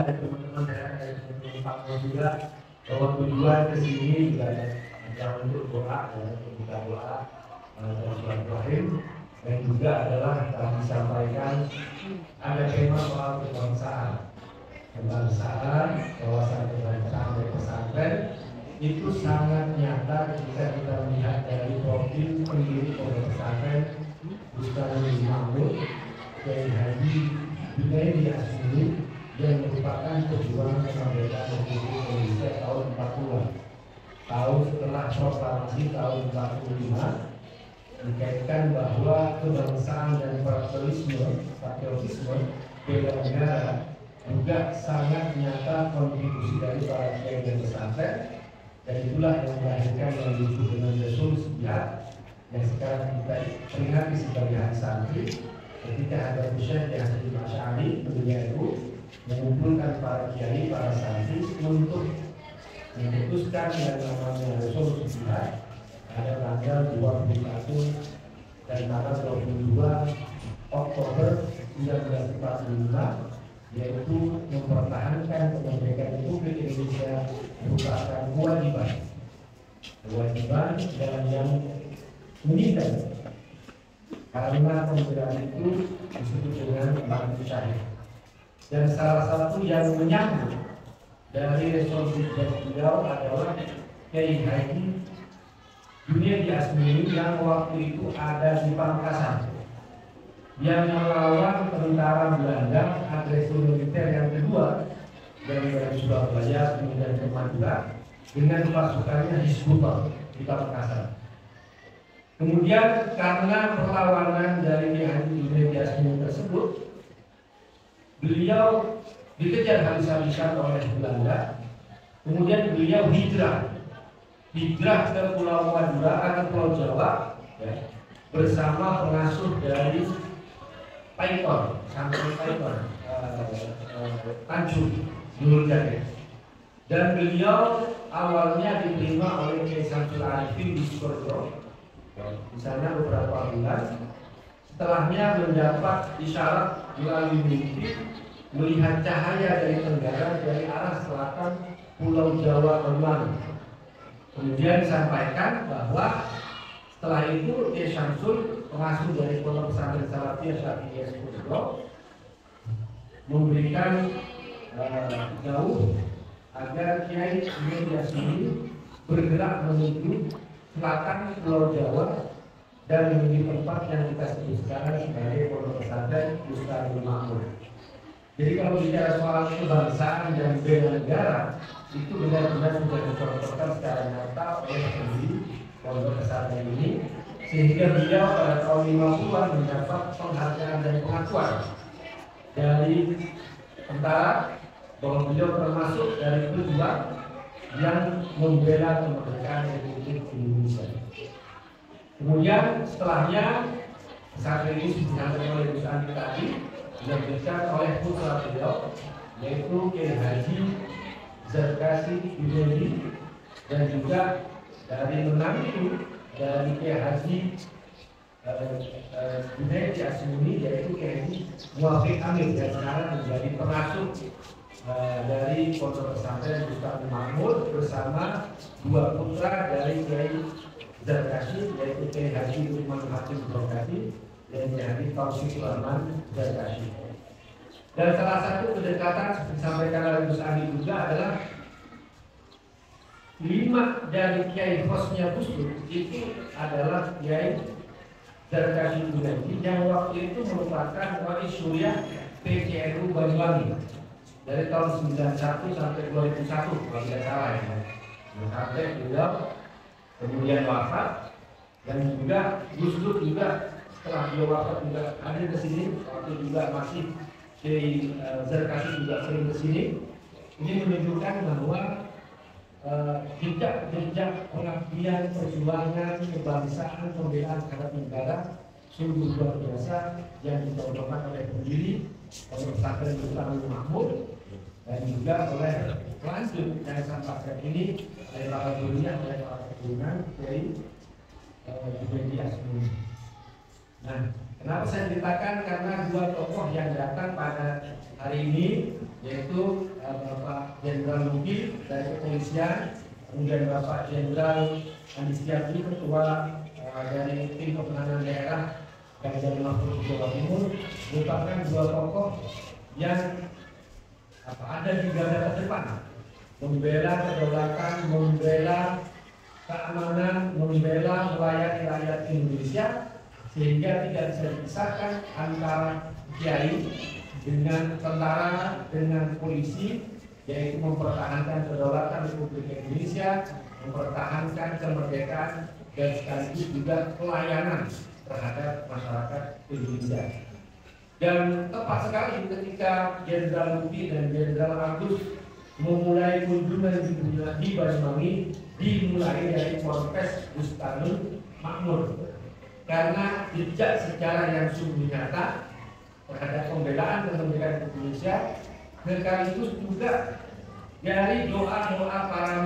teman-teman dari teman-teman juga bahwa tujuan ke sini juga ada untuk doa, untuk buka doa dan silaturahim, dan juga adalah telah disampaikan ada tema soal kebangsaan, kawasan kebangsaan dari pesantren itu sangat nyata jika kita melihat dari profil pendiri pondok pesantren Bustani Mahmud Kiai Haji Junaidi Asmuni yang merupakan perjuangan kemerdekaan Republik Indonesia tahun 40-an, tahun setelah proklamasi tahun 45, dikaitkan bahwa kebangsaan dan patriotisme bela negara juga sangat nyata kontribusi dari para kiai dan pesantren, dan itulah yang melahirkan yang disebut dengan resolusi jihad yang sekarang kita peringati sebagai hari santri ketika ada Syekh Hasyim Asy'ari beliau mengumpulkan para kiai, para santri untuk memutuskan yang namanya resolusi jihad pada tanggal 21 dan tanggal 22 Oktober 1945, yaitu mempertahankan kemerdekaan Republik Indonesia merupakan kewajiban dan yang meningkat karena pembelaan itu disebut dengan bakti syahid. Dan salah satu yang menyambut dari resolusi beliau adalah Kiai Haji Junaidi Asmuni yang waktu itu ada di Pamekasan, yang melawan tentara Belanda, agresi militer yang kedua dari Surabaya kemudian ke Madura dengan pasukannya Hizbullah di Pamekasan. Kemudian karena perlawanan dari Kiai Haji Junaidi Asmuni tersebut, beliau dikejar habis-habisan oleh Belanda. Kemudian beliau hijrah ke Pulau Madura atau Pulau Jawa ya, bersama pengasuh dari Paiton sampai Paiton Tanjung Nur Jaya. Dan beliau awalnya diterima oleh Kiai Samsul Arifin di Sukoharjo di sana beberapa bulan. Setelahnya mendapat isyarat melalui mimpi melihat cahaya dari tenggara dari arah selatan Pulau Jawa Banyuwangi. Kemudian disampaikan bahwa setelah itu Kiai Syamsul, pengasuh dari Pondok Pesantren Salafiyah Syafi'iyah Sukoharjo, memberikan jauh agar Kiai Junaidi Asmuni bergerak menuju selatan Pulau Jawa dan menuju tempat yang kita sebut sekarang sebagai Pondok Pesantren Bustani Mahmud. Jadi kalau bicara soal kebangsaan dan bela negara, itu benar-benar sudah dicontohkan secara nyata oleh pendiri pondok pesantren ini, sehingga beliau pada tahun 50-an mendapat penghargaan dan pengakuan dari tentara bahwa beliau termasuk dari pejuang yang membela kemerdekaan Republik Indonesia. Kemudian setelahnya pesantren ini disampaikan oleh Gus Andi tadi, dilanjutkan oleh putra beliau yaitu Kiai Haji Zarkasi Junaidi, dan juga dari menantu dari Kiai Haji Junaidi Asmuni yaitu Kiai Haji Muafiq Amin, yang sekarang menjadi pengasuh dari Pondok Pesantren Bustani Mahmud bersama dua putra dari Kiai Zarkasi yaitu Kiai Haji Lukman Hakim Zarkasi dan Kiai Haji Taufik Sulaiman Zarkasi. Dan salah satu kedekatan seperti disampaikan oleh Gus Andi juga adalah 5 dari Kiai hostnya Gus Dur itu adalah Kiai Zarkasi Junaidi yang waktu itu merupakan wali suriah PCNU Banyuwangi dari tahun 91 sampai 2001 kalau tidak salah ya. Sampai beliau kemudian wafat, dan juga Gus Dur juga setelah beliau wafat juga hadir ke sini, waktu juga masih Kiai Zarkasi juga sering ke sini. Ini menunjukkan bahwa jejak pengabdian, perjuangan, kebangsaan, pembelaan terhadap negara sungguh luar biasa yang dicontohkan oleh pendiri Pondok Pesantren Bustani Mahmud dan juga oleh lanjut yang sampaikan ini oleh para gurunya, oleh para keturunan dari Junaidi Asmuni. Nah, kenapa saya ceritakan? Karena dua tokoh yang datang pada hari ini, yaitu Jenderal Luki dari kepolisian, kemudian Bapak Jenderal Andi Setiaji, Ketua dari tim pemenangan daerah Ganjar Mahfud Jawa Timur, merupakan dua tokoh yang ada di garda terdepan, membela kedaulatan, membela keamanan, membela melayani rakyat Indonesia, sehingga tidak bisa dipisahkan antara kiai dengan tentara, dengan polisi, yaitu mempertahankan kedaulatan Republik Indonesia, mempertahankan kemerdekaan, dan sekaligus juga pelayanan terhadap masyarakat Indonesia. Dan tepat sekali ketika Jenderal Luki dan Jenderal Agus memulai kunjungan di Banyuwangi, dimulai dari Ponpes Bustanul Makmur, karena jejak sejarah yang sungguh nyata terhadap pembelaan kemerdekaan Indonesia, sekaligus juga dari doa-doa para